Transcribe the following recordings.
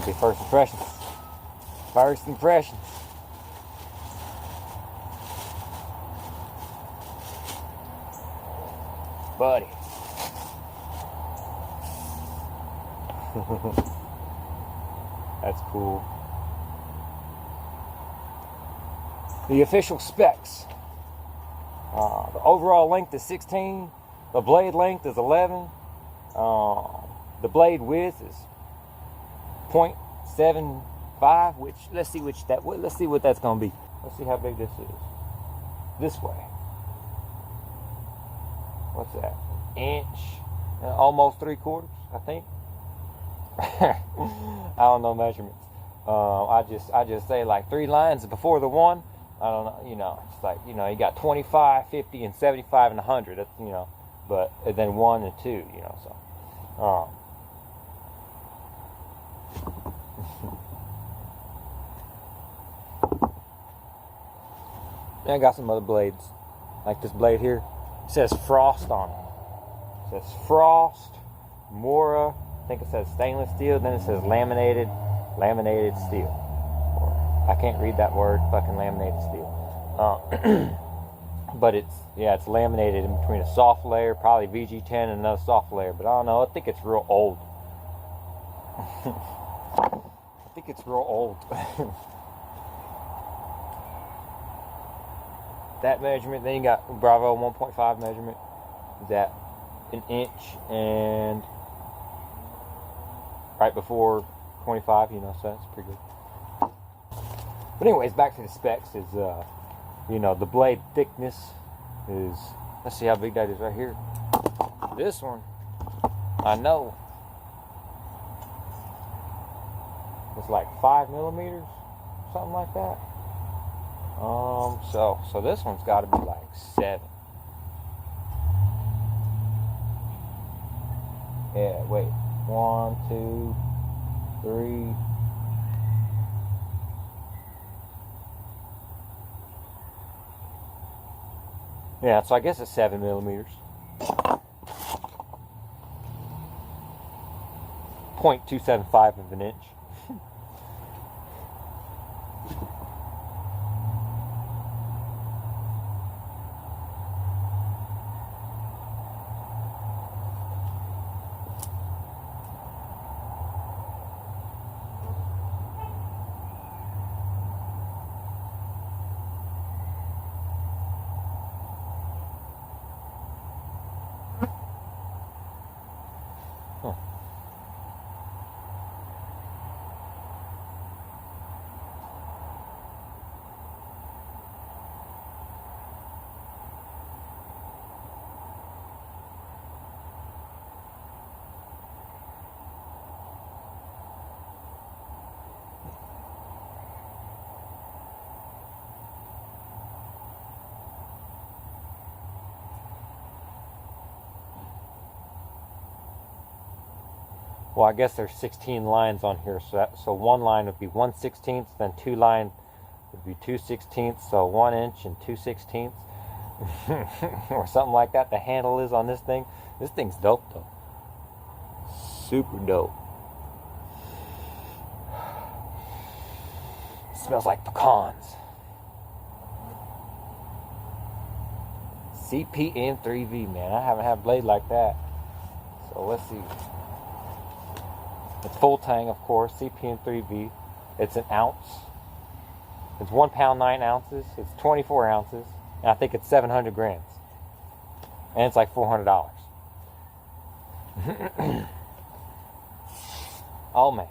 be first impressions. First impressions. Buddy. That's cool. The official specs. The overall length is 16. The blade length is 11. The blade width is 0.75. Which let's see what that's gonna be. Let's see how big this is. This way. What's that? An inch, almost 3/4, I think. I don't know measurements. I just say like 3 lines before the one. I don't know, it's like, you got 25, 50, and 75, and 100. That's, but then 1 and 2, so. I got some other blades, like this blade here. It says Frost on it. It says Frost, Mora. I think it says stainless steel. Then it says laminated steel. I can't read that word, fucking laminated steel. But it's laminated in between a soft layer, probably VG10 and another soft layer. But I don't know, I think it's real old. I think it's real old. That measurement, then you got Bravo 1.5 measurement. Is that 1 inch and right before 25, so that's pretty good. But anyways, back to the specs is, the blade thickness is, let's see how big that is right here. This one, I know, it's like 5 millimeters, something like that. So this one's got to be like 7. Yeah, wait, 1, 2, 3. Yeah, so I guess it's 7 millimeters. 0.275 of an inch. Well, I guess there's 16 lines on here, so one line would be 1/16, then 2 lines would be 2/16, so 1 inch and 2/16, or something like that. The handle is on this thing. This thing's dope though, super dope. It smells like pecans. CPN3V, man. I haven't had a blade like that. So let's see. It's full tang, of course, CPN3V. It's 1 ounce. It's 1 pound, 9 ounces. It's 24 ounces. And I think it's 700 grams. And it's like $400. Oh, man.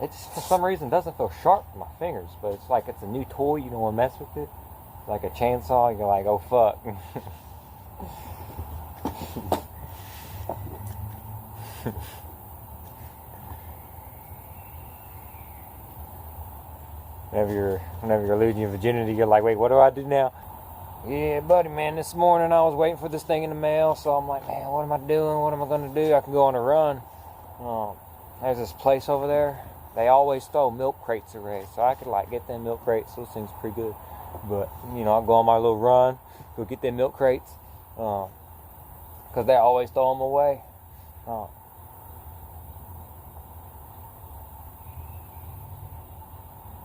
It just, for some reason, doesn't feel sharp in my fingers. But it's like it's a new toy. You don't want to mess with it. Like a chainsaw. You're like, oh, fuck. Whenever you're losing your virginity, you're like, wait, what do I do now? Yeah, buddy, man, this morning I was waiting for this thing in the mail, so I'm like, man, what am I doing? What am I going to do? I can go on a run. There's this place over there. They always throw milk crates away, so I could, like, get them milk crates. Those things pretty good. But, I'll go on my little run, go get them milk crates, because they always throw them away.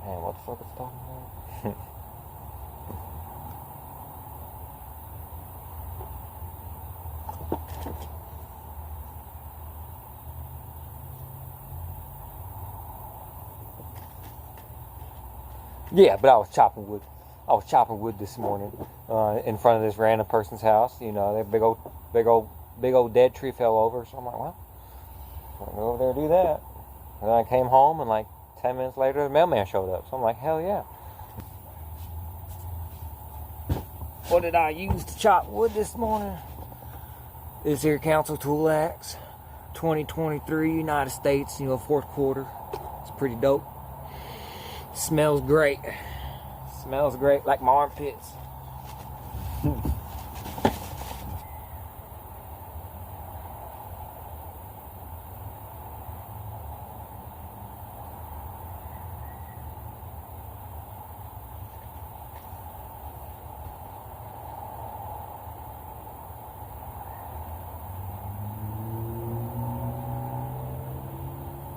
Man, what the fuck is it talking about? Yeah, but I was chopping wood. I was chopping wood this morning in front of this random person's house. You know, that big old dead tree fell over. So I'm like, well, I'm gonna go over there and do that. And then I came home, and like 10 minutes later, the mailman showed up. So I'm like, hell yeah. What did I use to chop wood this morning? This here Council Tool Axe, 2023 United States, you know, fourth quarter. It's pretty dope. Smells great. Smells great like my armpits.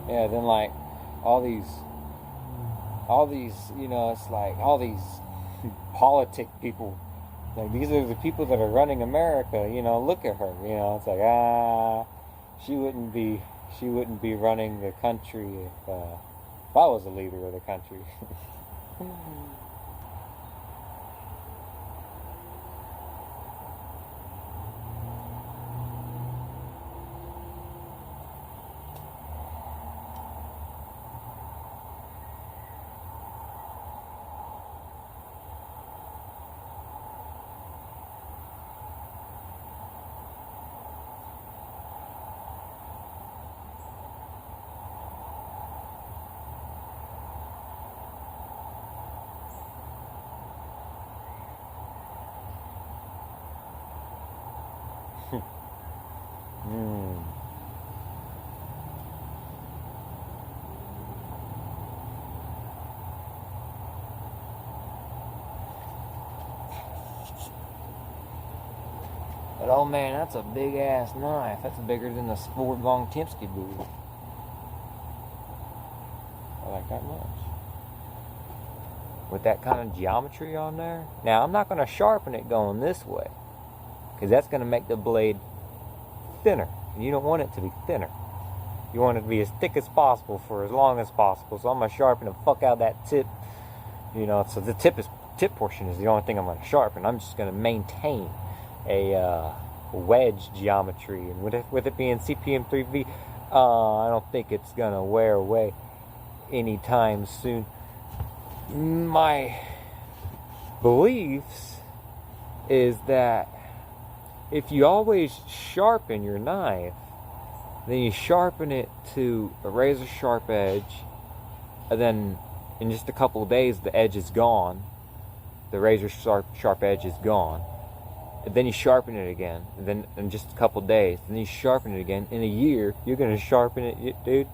Yeah, then like all these, you know, it's like all these politic people, like these are the people that are running America, you know, look at her, you know, it's like, she wouldn't be running the country if I was the leader of the country. But oh man, that's a big ass knife. That's bigger than the Sport Von Timsky boot. I like that much. With that kind of geometry on there. Now I'm not going to sharpen it going this way, because that's going to make the blade thinner. And you don't want it to be thinner. You want it to be as thick as possible for as long as possible. So I'm going to sharpen the fuck out of that tip. You know, so the tip portion is the only thing I'm going to sharpen. I'm just going to maintain a wedge geometry, and with it being CPM 3V, I don't think it's going to wear away anytime soon. My beliefs is that if you always sharpen your knife, then you sharpen it to a razor sharp edge, and then in just a couple of days the edge is gone, the razor sharp edge is gone, and then you sharpen it again, and then in just a couple of days, and then you sharpen it again. In a year you're going to sharpen it, dude.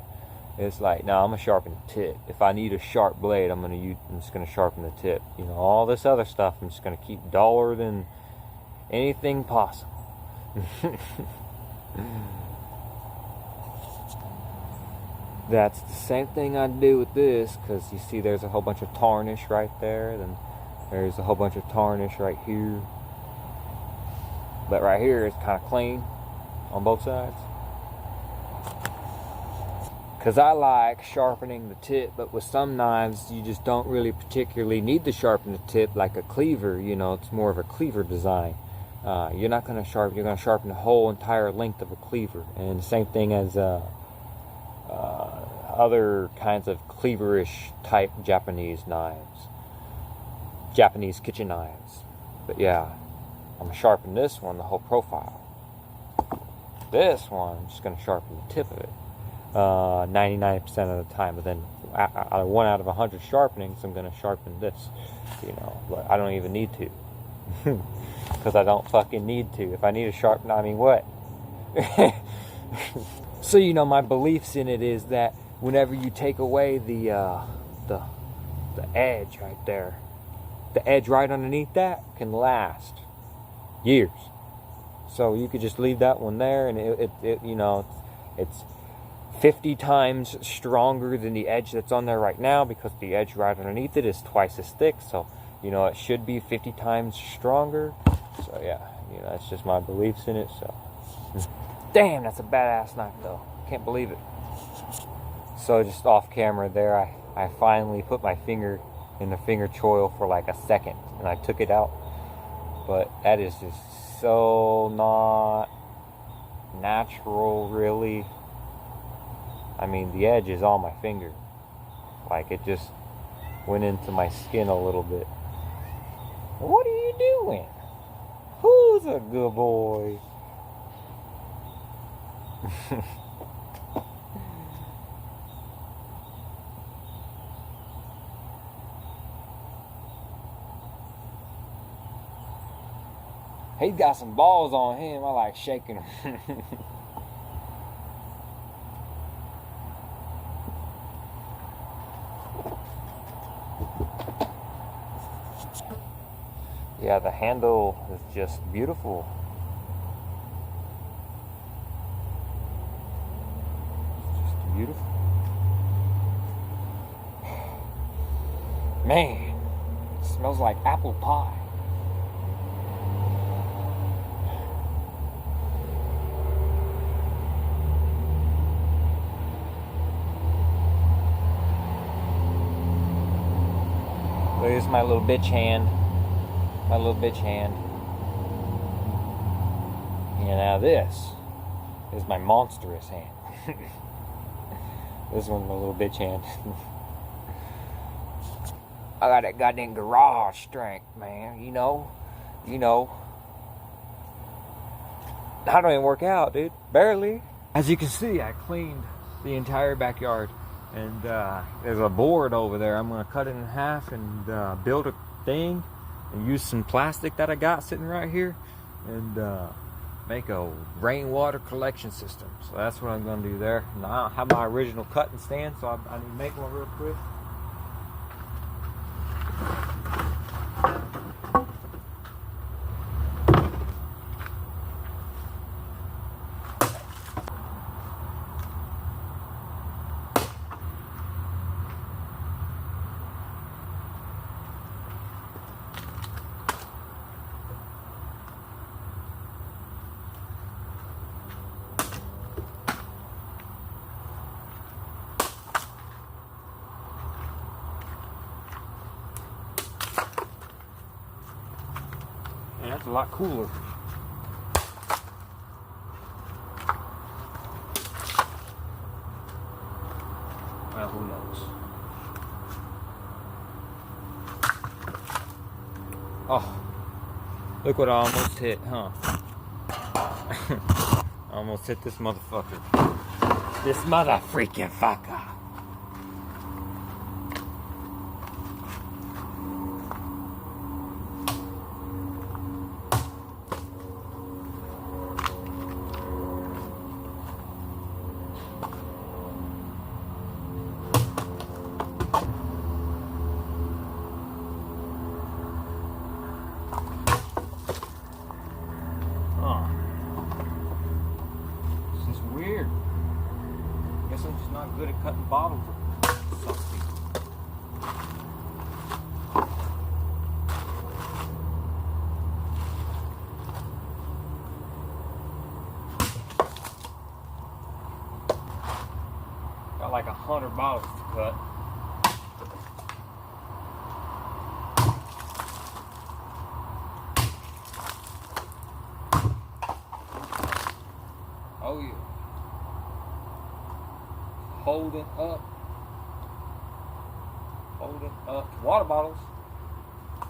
It's like, no, I'm going to sharpen the tip. If I need a sharp blade, I'm just going to sharpen the tip. You know, all this other stuff I'm just going to keep duller than anything possible. That's the same thing I do with this, because you see there's a whole bunch of tarnish right there, then there's a whole bunch of tarnish right here, but right here it's kind of clean on both sides. Because I like sharpening the tip, but with some knives you just don't really particularly need to sharpen the tip, like a cleaver. You know, it's more of a cleaver design. You're not going to sharpen, you're going to sharpen the whole entire length of a cleaver. And the same thing as other kinds of cleaverish type Japanese knives, Japanese kitchen knives. But yeah, I'm going to sharpen this one, the whole profile. This one, I'm just going to sharpen the tip of it 99% of the time. But then 1 out of 100 sharpenings, I'm going to sharpen this, you know, but I don't even need to. Because I don't fucking need to. If I need to sharpen, I mean, what? So, you know, my beliefs in it is that whenever you take away the edge right there, the edge right underneath that can last years. So you could just leave that one there, and it you know, it's 50 times stronger than the edge that's on there right now, because the edge right underneath it is twice as thick. So, you know, it should be 50 times stronger. So yeah, you know, that's just my beliefs in it. So damn, that's a badass knife though. Can't believe it. So just off camera there, I finally put my finger in the finger choil for like a second, and I took it out. But that is just so not natural, really. I mean, the edge is on my finger. Like, it just went into my skin a little bit. What are you doing? Who's a good boy? He's got some balls on him. I like shaking him. Yeah, the handle is just beautiful. It's just beautiful. Man, it smells like apple pie. There's my little bitch hand. My little bitch hand. And now this is my monstrous hand. This one's my little bitch hand. I got that goddamn garage strength, man. You know. I don't even work out, dude. Barely. As you can see, I cleaned the entire backyard. And there's a board over there. I'm going to cut it in half and build a thing. And use some plastic that I got sitting right here. And make a rainwater collection system. So that's what I'm going to do there. Now I don't have my original cutting stand, so I need to make one real quick. And that's a lot cooler. Well, who knows? Oh, look what I almost hit, huh? I almost hit this motherfucker. This mother freaking fucker. I'm just not good at cutting bottles of something. Got like 100 bottles to cut. Oh yeah. Holding up water bottles.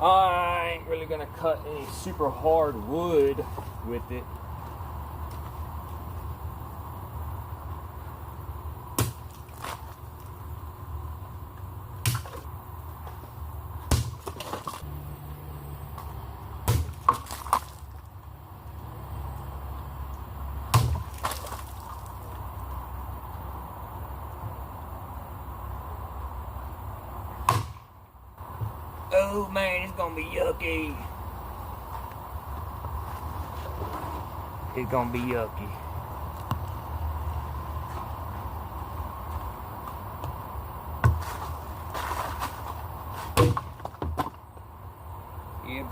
I ain't really gonna cut any super hard wood with it. Oh man, it's gonna be yucky. It's gonna be yucky.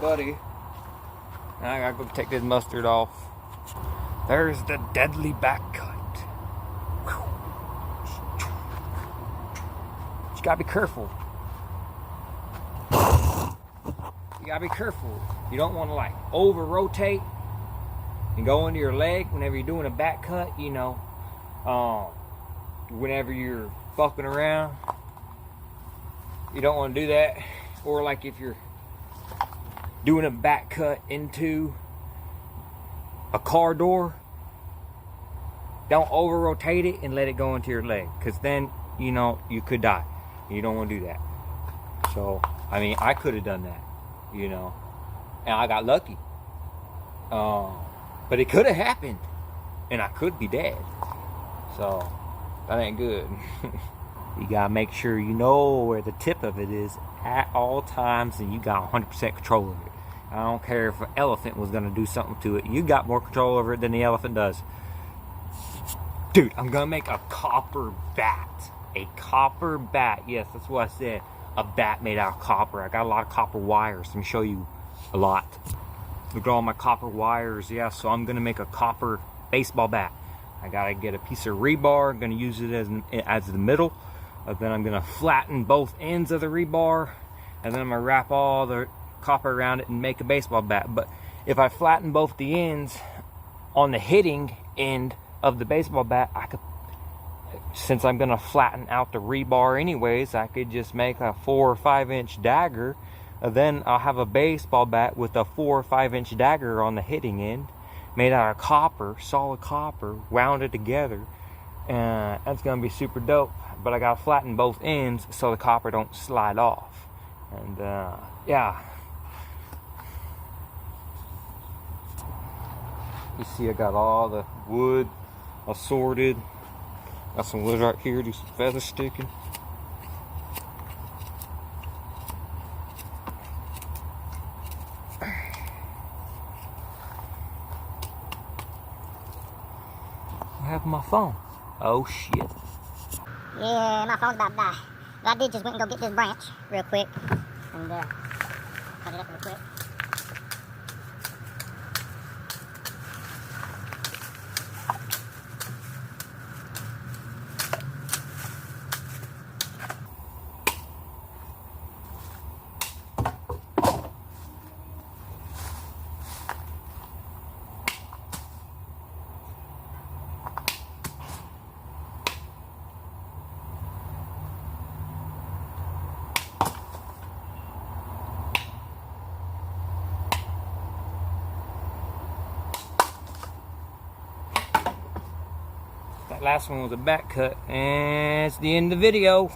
buddy. Now I gotta go take this mustard off. There's the deadly back cut. You gotta be careful. You gotta be careful. You don't want to like over rotate and go into your leg whenever you're doing a back cut, you know. Whenever you're fucking around, you don't want to do that. Or like if you're doing a back cut into a car door, don't over rotate it and let it go into your leg, because then, you know, you could die. You don't want to do that. So I mean, I could have done that, you know, and I got lucky. But it could have happened and I could be dead. So that ain't good. You gotta make sure you know where the tip of it is at all times, and you got 100% control of it. I don't care if an elephant was gonna do something to it. You got more control over it than the elephant does. Dude, I'm gonna make a copper bat. A copper bat. Yes, that's what I said. A bat made out of copper. I got a lot of copper wires. Let me show you a lot. Look at all my copper wires. Yeah, so I'm gonna make a copper baseball bat. I gotta get a piece of rebar. I'm gonna use it as the middle. Then I'm gonna flatten both ends of the rebar, and then I'm gonna wrap all the copper around it and make a baseball bat. But if I flatten both the ends on the hitting end of the baseball bat, I could, since I'm gonna flatten out the rebar anyways, I could just make a 4 or 5 inch dagger. Then I'll have a baseball bat with a 4 or 5 inch dagger on the hitting end, made out of copper, solid copper, wounded together. That's gonna be super dope. But I gotta flatten both ends so the copper don't slide off. And yeah. You see I got all the wood assorted. Got some wood right here, do some feather sticking. I have my phone. Oh shit. Yeah, my phone's about to die. But I did just went and go get this branch real quick. And cut it up real quick. That last one was a back cut, and it's the end of the video.